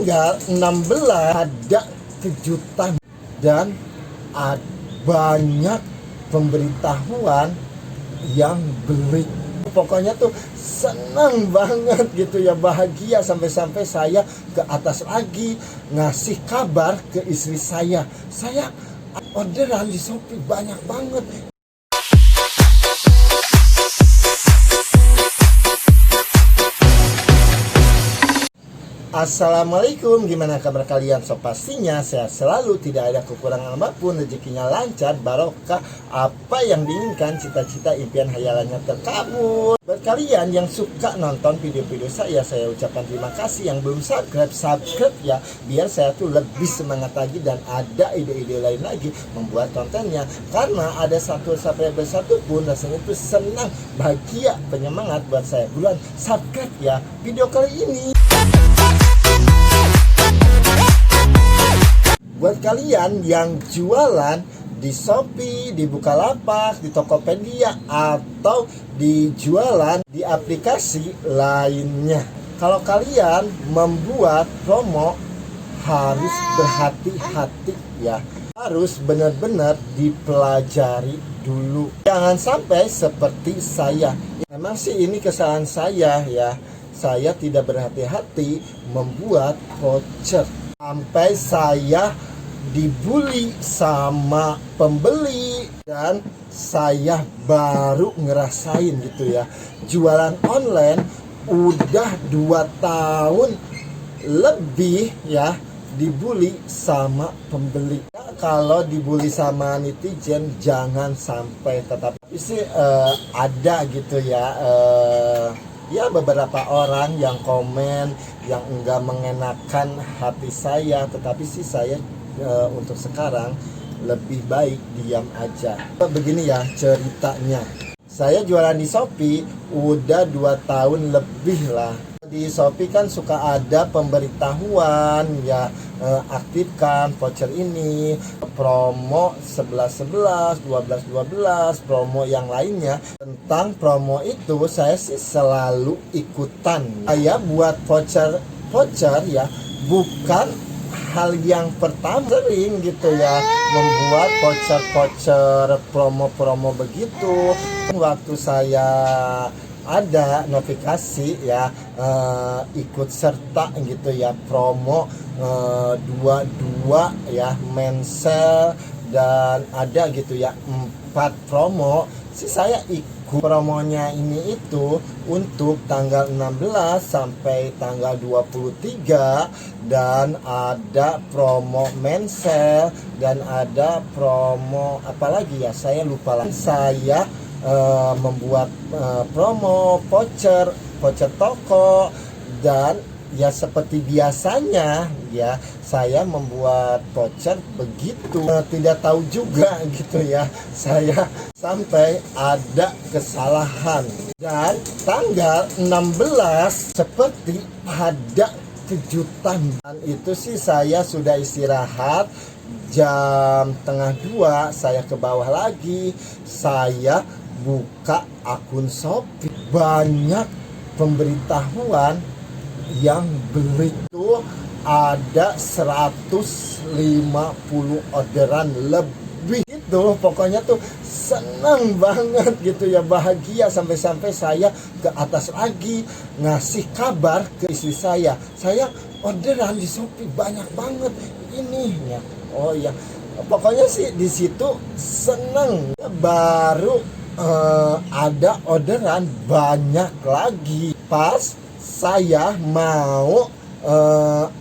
tanggal 16 ada kejutan dan banyak pemberitahuan yang beli. Pokoknya tuh senang banget gitu ya, bahagia sampai-sampai saya ke atas lagi ngasih kabar ke istri saya orderan di Shopee banyak banget. Assalamualaikum, gimana kabar kalian? So pastinya sehat selalu, tidak ada kekurangan apapun, rezekinya lancar, barokah, apa yang diinginkan, cita-cita, impian, hayalannya terkabul. Buat kalian yang suka nonton video-video saya ucapkan terima kasih. Yang belum subscribe ya, biar saya tuh lebih semangat lagi dan ada ide-ide lain lagi membuat kontennya. Karena ada satu subscriber satu pun, rasanya tuh senang, bahagia, penyemangat buat saya. Buruan subscribe ya video kali ini. Buat kalian yang jualan di Shopee, di Bukalapak, di Tokopedia, atau di jualan di aplikasi lainnya, kalau kalian membuat promo harus berhati-hati ya. Harus benar-benar dipelajari dulu. Jangan sampai seperti saya. Memang sih ini kesalahan saya ya. Saya tidak berhati-hati membuat voucher. Sampai saya dibully sama pembeli dan saya baru ngerasain gitu ya, jualan online udah 2 tahun lebih ya, dibully sama pembeli. Kalau dibully sama netizen jangan sampai, tetapi sih ada gitu ya, ya beberapa orang yang komen yang enggak mengenakan hati saya, tetapi sih saya untuk sekarang lebih baik diam aja. Begini ya ceritanya, saya jualan di Shopee udah 2 tahun lebih lah. Di Shopee kan suka ada pemberitahuan ya, aktifkan voucher ini, promo 11-11, 12-12, promo yang lainnya. Tentang promo itu saya sih selalu ikutan. Saya buat voucher ya, bukan hal yang pertama, sering gitu ya membuat voucher promo begitu. Waktu saya ada notifikasi ya, ikut serta gitu ya, promo 22 ya, mensel, dan ada gitu ya 4 promo. Saya ikut promonya ini itu untuk tanggal 16 sampai tanggal 23, dan ada promo mensel dan ada promo apalagi ya, saya lupa lagi. Saya membuat promo voucher toko, dan ya seperti biasanya ya saya membuat voucher begitu. Tidak tahu juga gitu ya, saya sampai ada kesalahan, dan tanggal 16 seperti ada kejutan. Dan itu sih saya sudah istirahat, jam 1:30 saya ke bawah lagi, saya buka akun Shopee, banyak pemberitahuan yang beli. Itu ada 150 orderan lebih. Itu pokoknya tuh senang banget gitu ya, bahagia sampai-sampai saya ke atas lagi ngasih kabar ke istri saya orderan di Shopee banyak banget ini ya. Oh ya, pokoknya sih di situ seneng. Baru ada orderan banyak lagi. Pas saya mau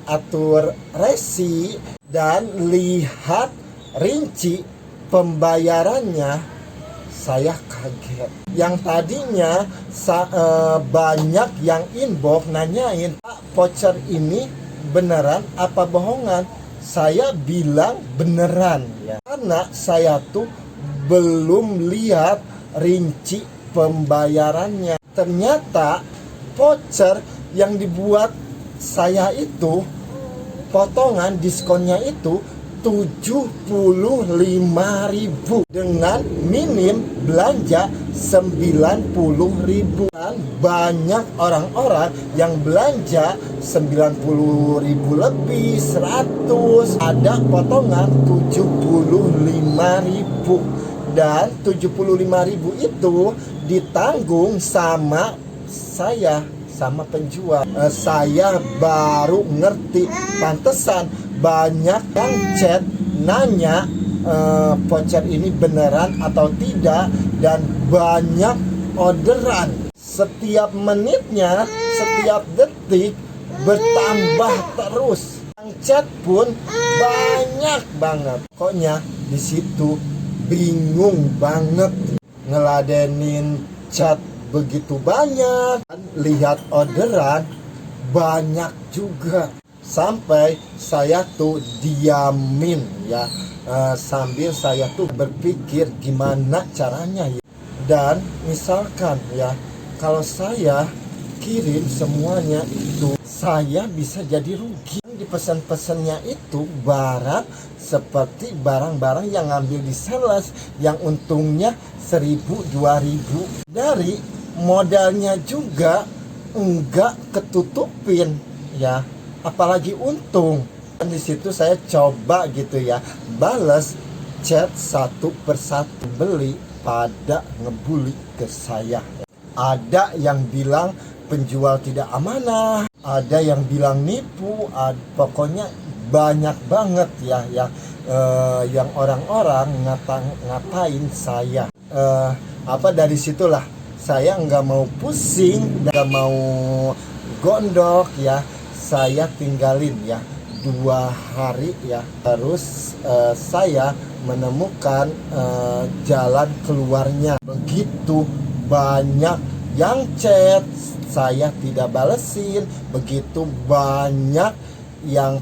atur resi dan lihat rinci pembayarannya, saya kaget. Yang tadinya banyak yang inbox nanyain, Pak, voucher ini beneran apa bohongan? Saya bilang beneran ya, karena saya tuh belum lihat rinci pembayarannya. Ternyata voucher yang dibuat saya itu, potongan diskonnya itu 75.000 dengan minim belanja 90.000. Dan banyak orang-orang yang belanja 90.000 lebih, 100, ada potongan 75.000. Dan 75.000 itu ditanggung sama saya, sama penjual. Saya baru ngerti, pantesan banyak yang chat nanya voucher ini beneran atau tidak, dan banyak orderan. Setiap menitnya, setiap detik bertambah terus. Yang chat pun banyak banget. Pokoknya di situ bingung banget, ngeladenin chat begitu banyak, lihat orderan banyak juga. Sampai saya tuh diamin ya, sambil saya tuh berpikir gimana caranya ya. Dan misalkan ya, kalau saya kirim semuanya itu, saya bisa jadi rugi. Di pesan-pesannya itu barang seperti barang-barang yang ngambil di sales, yang untungnya 1.000, 2.000. Dari modalnya juga enggak ketutupin ya, apalagi untung. Dan di situ saya coba gitu ya, balas chat satu persatu. Beli pada ngebully ke saya. Ada yang bilang penjual tidak amanah, ada yang bilang nipu, pokoknya banyak banget ya yang orang-orang ngatain saya. Dari situlah saya nggak mau pusing, nggak mau gondok ya. Saya tinggalin ya 2 hari ya. Terus saya menemukan jalan keluarnya. Begitu banyak yang chat, saya tidak balesin. Begitu banyak yang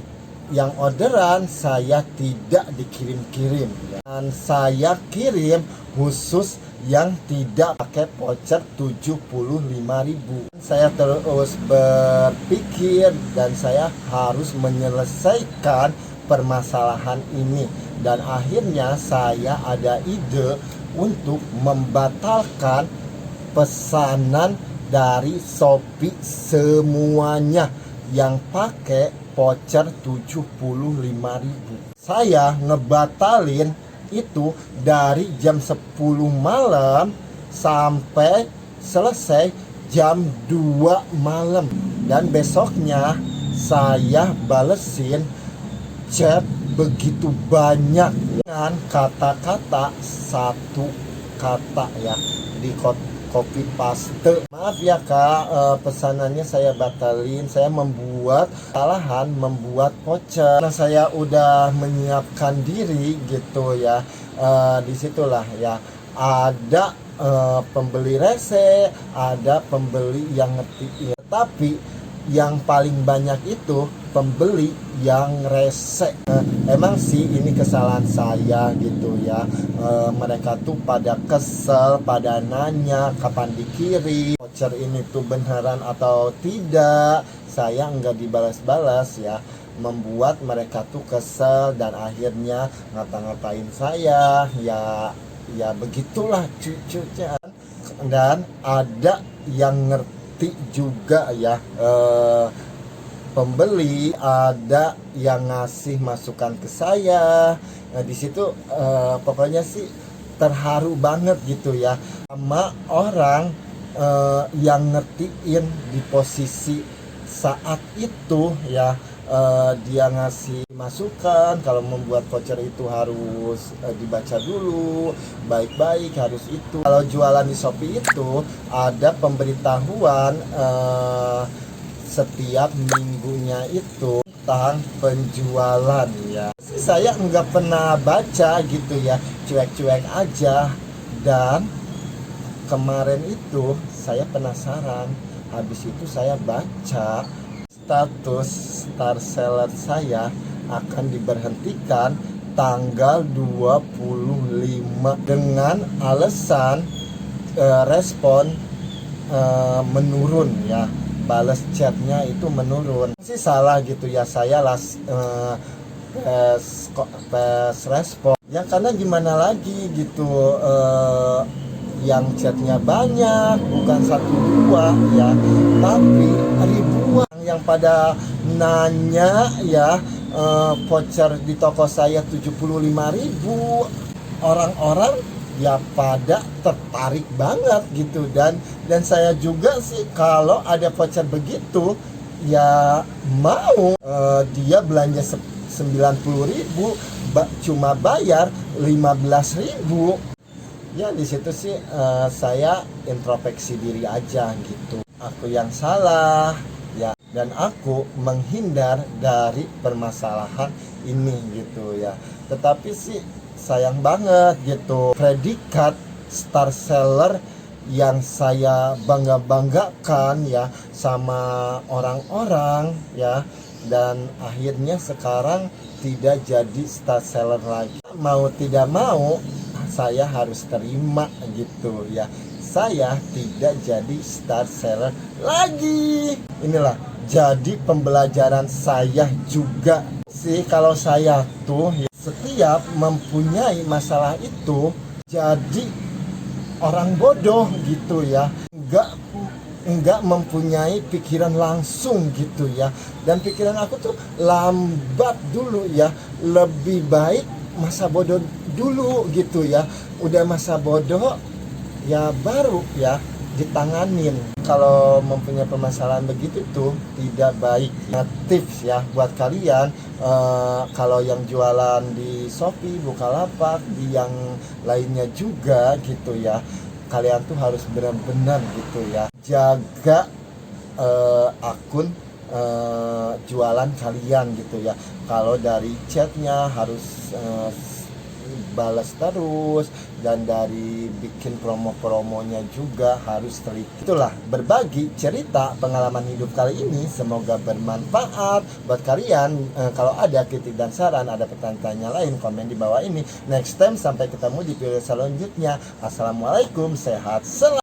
orderan, saya tidak dikirim-kirim. Dan saya kirim khusus yang tidak pakai voucher 75.000. Saya terus berpikir dan saya harus menyelesaikan permasalahan ini. Dan akhirnya saya ada ide untuk membatalkan pesanan dari Shopee semuanya yang pakai voucher 75.000. Saya ngebatalin itu dari jam 10 malam sampai selesai jam 2 malam. Dan besoknya saya balesin chat begitu banyak dengan kata-kata satu kata ya, di copy paste. Maaf ya kak, pesanannya saya batalin. Saya membuat kesalahan, membuat voucher. Nah, saya udah menyiapkan diri gitu ya. Disitulah ya ada pembeli rese, ada pembeli yang ngetik. Tapi yang paling banyak itu pembeli yang rese. Emang sih ini kesalahan saya gitu ya. Mereka tuh pada kesel, pada nanya kapan dikirim, voucher ini tuh beneran atau tidak. Saya nggak dibalas-balas ya, membuat mereka tuh kesel dan akhirnya ngata-ngatain saya ya begitulah cucunya. Dan ada yang ngerti juga ya, pembeli ada yang ngasih masukan ke saya. Nah, di situ pokoknya sih terharu banget gitu ya, sama orang yang ngertiin di posisi saat itu ya. Dia ngasih masukan kalau membuat voucher itu harus dibaca dulu baik-baik, harus itu. Kalau jualan di Shopee itu ada pemberitahuan setiap minggunya itu tentang penjualan ya. Saya nggak pernah baca gitu ya, cuek-cuek aja. Dan kemarin itu saya penasaran, habis itu saya baca status star seller saya akan diberhentikan tanggal 25 dengan alasan respon menurun ya, balas chatnya itu menurun. Sih salah gitu ya, saya pas respon ya, karena gimana lagi gitu, yang chatnya banyak, bukan satu dua ya, tapi ribuan yang pada nanya ya, voucher di toko saya 75.000. Orang-orang ya pada tertarik banget gitu, dan saya juga sih kalau ada voucher begitu ya mau, dia belanja 90.000 cuma bayar 15.000 ya. Di situ sih saya introspeksi diri aja gitu, aku yang salah ya, dan aku menghindar dari permasalahan ini gitu ya. Tetapi sih sayang banget gitu, predikat star seller yang saya banggakan ya sama orang-orang ya, dan akhirnya sekarang tidak jadi star seller lagi. Mau tidak mau saya harus terima gitu ya, saya tidak jadi star seller lagi. Inilah jadi pembelajaran saya juga sih, kalau saya tuh ya, setiap mempunyai masalah itu jadi orang bodoh gitu ya, enggak mempunyai pikiran langsung gitu ya. Dan pikiran aku tuh lambat dulu ya, lebih baik masa bodoh dulu gitu ya. Udah masa bodoh ya baru ya ditanganin. Kalau mempunyai permasalahan begitu tuh tidak baik. Nah, tips ya buat kalian, kalau yang jualan di Shopee, Bukalapak, di yang lainnya juga gitu ya, kalian tuh harus benar-benar gitu ya jaga akun jualan kalian gitu ya. Kalau dari chatnya harus balas terus, dan dari bikin promo-promonya juga harus teliti. Itulah berbagi cerita pengalaman hidup kali ini, semoga bermanfaat buat kalian. Kalau ada kritik dan saran, ada pertanyaan lain, komen di bawah ini. Next time sampai ketemu di video selanjutnya. Assalamualaikum, sehat selalu.